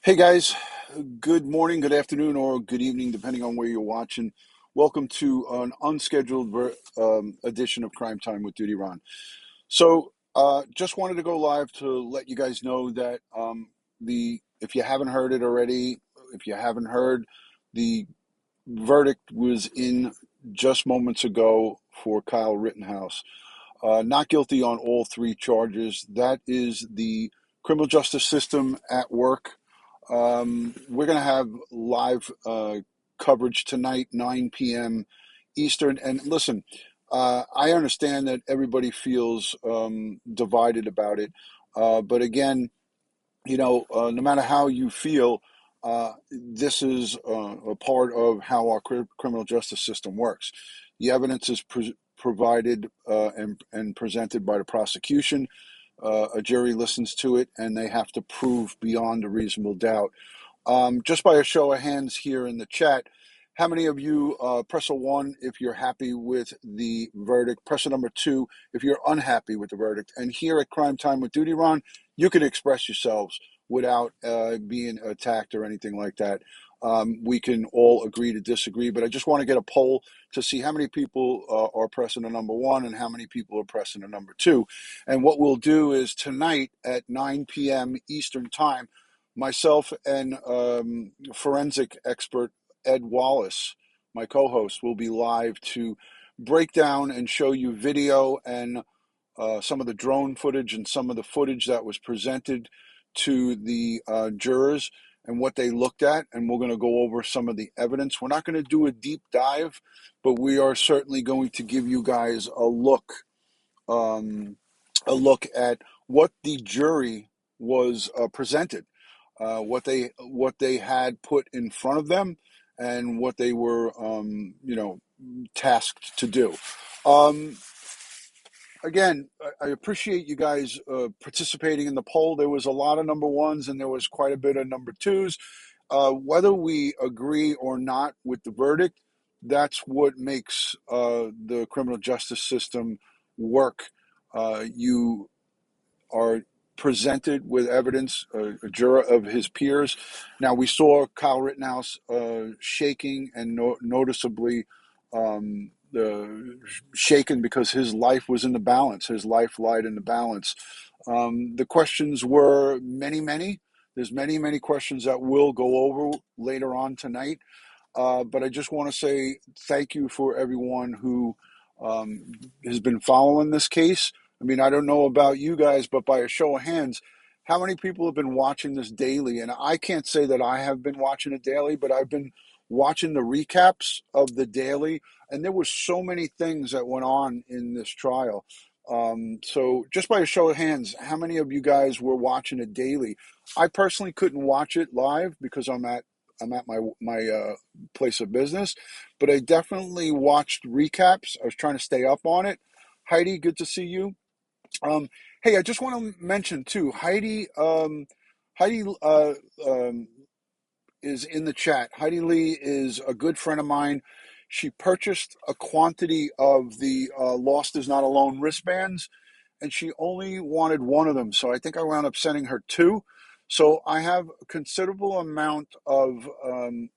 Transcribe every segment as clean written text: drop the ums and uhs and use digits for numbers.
Hey guys, good morning, good afternoon, or good evening, depending on where you're watching. Welcome to an unscheduled edition of Crime Time with DutyRon. Just wanted to go live to let you guys know that the if you haven't heard it already, if you haven't heard, the verdict was in just moments ago for Kyle Rittenhouse. Not guilty on all three charges. That is the criminal justice system at work. We're going to have live coverage tonight, 9 p.m. Eastern. And listen, I understand that everybody feels divided about it. But again, no matter how you feel, this is a part of how our criminal justice system works. The evidence is provided and presented by the prosecution. A jury listens to it, and they have to prove beyond a reasonable doubt. Just by a show of hands here in the chat, how many of you press a one if you're happy with the verdict? Press a number two if you're unhappy with the verdict. And here at Crime Time with DutyRon, you can express yourselves without being attacked or anything like that. We can all agree to disagree, but I just want to get a poll to see how many people are pressing the number one and how many people are pressing the number two. And what we'll do is tonight at 9 p.m. Eastern Time, myself and forensic expert Ed Wallace, my co-host, will be live to break down and show you video and some of the drone footage and some of the footage that was presented to the jurors and what they looked at. And we're going to go over some of the evidence. We're not going to do a deep dive, but we are certainly going to give you guys um, a look at what the jury was presented, what they had put in front of them, and what they were tasked to do. Um, Again, I appreciate you guys participating in the poll. There was a lot of number ones and there was quite a bit of number twos. Whether we agree or not with the verdict, that's what makes the criminal justice system work. You are presented with evidence, a juror of his peers. Now, we saw Kyle Rittenhouse shaking and noticeably shaken because his life was in the balance. His life lied in the balance. The questions were many, many. There's many, many questions that we'll go over later on tonight. But I just want to say thank you for everyone who has been following this case. I mean, I don't know about you guys, but by a show of hands, how many people have been watching this daily? And I can't say that I have been watching it daily, but I've been watching the recaps of the daily, and there were so many things that went on in this trial. So just by a show of hands, how many of you guys were watching it daily? I personally couldn't watch it live because I'm at my place of business, but I definitely watched recaps. I was trying to stay up on it. Heidi, good to see you. Um, hey, I just want to mention too, Heidi is in the chat. Heidi Lee is a good friend of mine. She purchased a quantity of the Lost is Not Alone wristbands, and she only wanted one of them. So I think I wound up sending her two. So I have a considerable amount of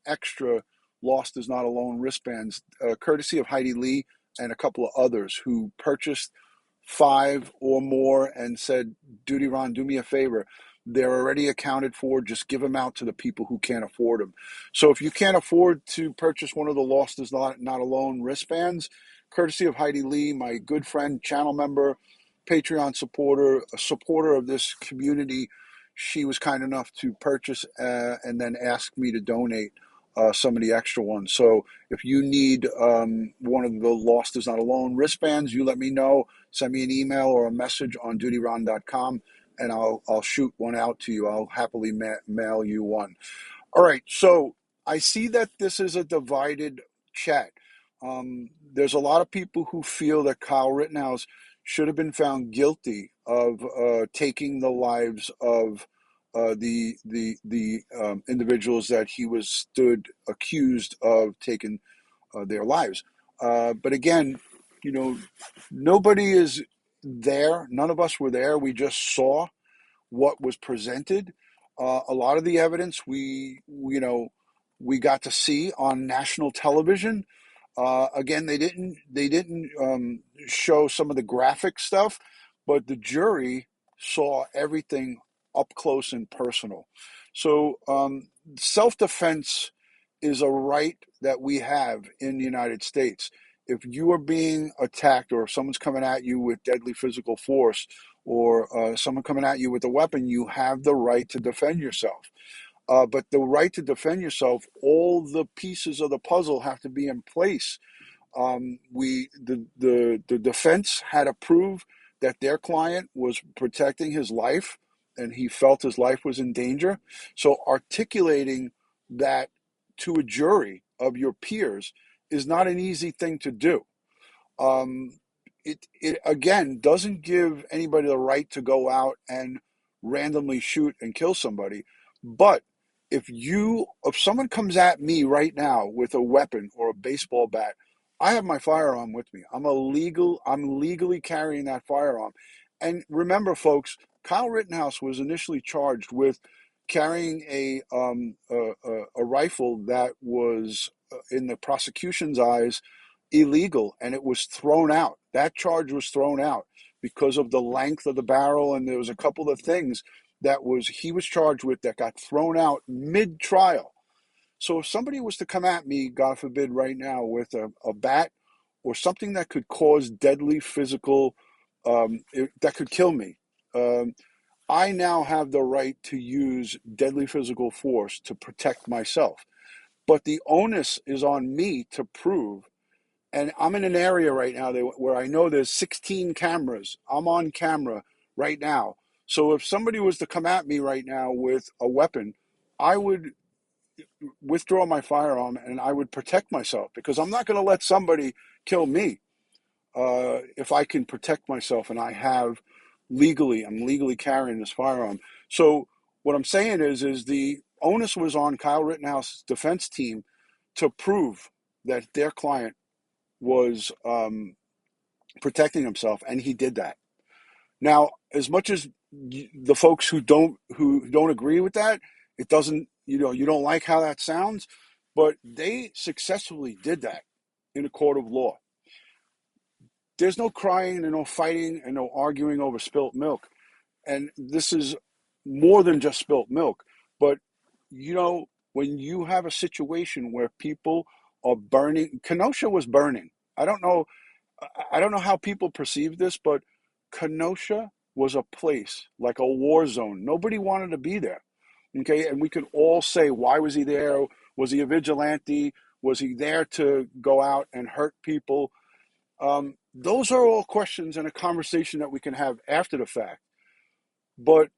extra Lost is Not Alone wristbands, courtesy of Heidi Lee and a couple of others who purchased five or more and said, Duty Ron, do me a favor. They're already accounted for. Just give them out to the people who can't afford them. So if you can't afford to purchase one of the Lost is Not Alone wristbands, courtesy of Heidi Lee, my good friend, channel member, Patreon supporter, a supporter of this community, she was kind enough to purchase and then ask me to donate some of the extra ones. So if you need one of the Lost is Not Alone wristbands, you let me know. Send me an email or a message on dutyron.com, and I'll shoot one out to you. I'll happily mail you one. All right, so I see that this is a divided chat. There's a lot of people who feel that Kyle Rittenhouse should have been found guilty of taking the lives of the individuals that he was stood accused of taking their lives. But again, you know, nobody is there. None of us were there. We just saw what was presented. A lot of the evidence we got to see on national television. Again, they didn't show some of the graphic stuff, but the jury saw everything up close and personal. So self-defense is a right that we have in the United States. If you are being attacked, or if someone's coming at you with deadly physical force, or someone coming at you with a weapon, you have the right to defend yourself. But the right to defend yourself, all the pieces of the puzzle have to be in place. The defense had to prove that their client was protecting his life, and he felt his life was in danger. So articulating that to a jury of your peers is not an easy thing to do. um, it again doesn't give anybody the right to go out and randomly shoot and kill somebody. But if someone comes at me right now with a weapon or a baseball bat, I have my firearm with me. I'm legally carrying that firearm. And remember, folks, Kyle Rittenhouse was initially charged with carrying a rifle that was, in the prosecution's eyes, illegal, and it was thrown out. That charge was thrown out because of the length of the barrel, and there was a couple of things that was he was charged with that got thrown out mid-trial. So if somebody was to come at me, God forbid, right now with a bat or something that could cause deadly physical, that could kill me, um, I now have the right to use deadly physical force to protect myself. But the onus is on me to prove, and I'm in an area right now where I know there's 16 cameras. I'm on camera right now. So if somebody was to come at me right now with a weapon, I would withdraw my firearm and I would protect myself, because I'm not going to let somebody kill me if I can protect myself, and I'm legally carrying this firearm. So what I'm saying is the onus was on Kyle Rittenhouse's defense team to prove that their client was protecting himself, and he did that. Now, as much as the folks who don't agree with that, it doesn't you don't like how that sounds, but they successfully did that in a court of law. There's no crying and no fighting and no arguing over spilt milk, and this is more than just spilt milk. But when you have a situation where people are burning, Kenosha was burning. I don't know I don't know how people perceive this, but Kenosha was a place like a war zone. Nobody wanted to be there. Okay, and we could all say, why was he there? Was he a vigilante? Was he there to go out and hurt people? Those are all questions and a conversation that we can have after the fact. But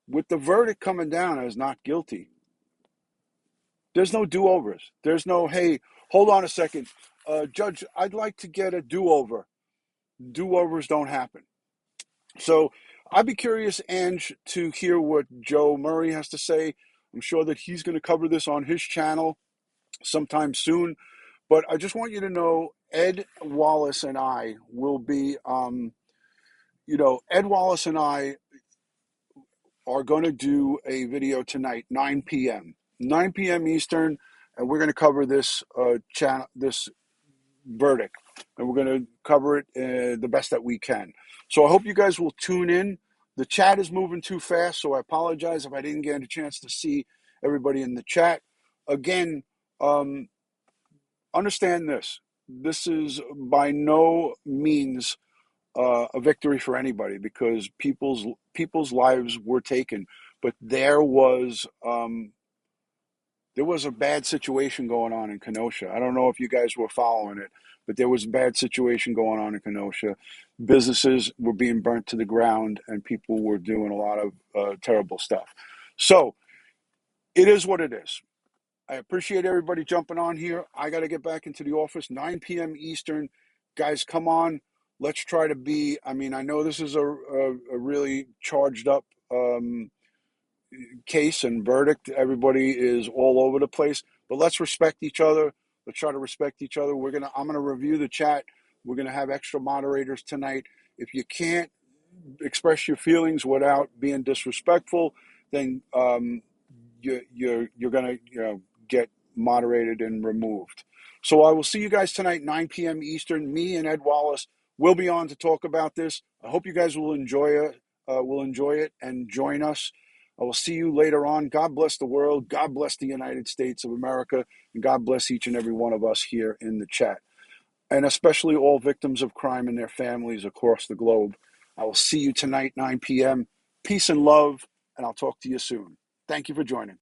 with the verdict coming down as not guilty, there's no do-overs. There's no, hey, hold on a second, Judge, I'd like to get a do-over. Do-overs don't happen. So I'd be curious, Ange, to hear what Joe Murray has to say. I'm sure that he's going to cover this on his channel sometime soon. But I just want you to know, Ed Wallace and I will be, Ed Wallace and I are going to do a video tonight, 9 p.m. 9 p.m. Eastern, and we're going to cover this verdict, and we're going to cover it the best that we can. So I hope you guys will tune in. The chat is moving too fast, so I apologize if I didn't get a chance to see everybody in the chat. Again, understand this. This is by no means a victory for anybody, because people's lives were taken, but there was a bad situation going on in Kenosha. I don't know if you guys were following it, but there was a bad situation going on in Kenosha. Businesses were being burnt to the ground, and people were doing a lot of terrible stuff. So it is what it is. I appreciate everybody jumping on here. I got to get back into the office, 9 p.m. Eastern. Guys, come on. Let's try to be, I mean, I know this is a really charged up case and verdict. Everybody is all over the place, but let's respect each other. Let's try to respect each other. I'm gonna review the chat. We're gonna have extra moderators tonight. If you can't express your feelings without being disrespectful, then you're gonna get moderated and removed. So I will see you guys tonight, 9 p.m. Eastern. Me and Ed Wallace will be on to talk about this. I hope you guys will enjoy it. And join us. I will see you later on. God bless the world. God bless the United States of America, and God bless each and every one of us here in the chat, and especially all victims of crime and their families across the globe. I will see you tonight, 9 p.m. Peace and love, and I'll talk to you soon. Thank you for joining.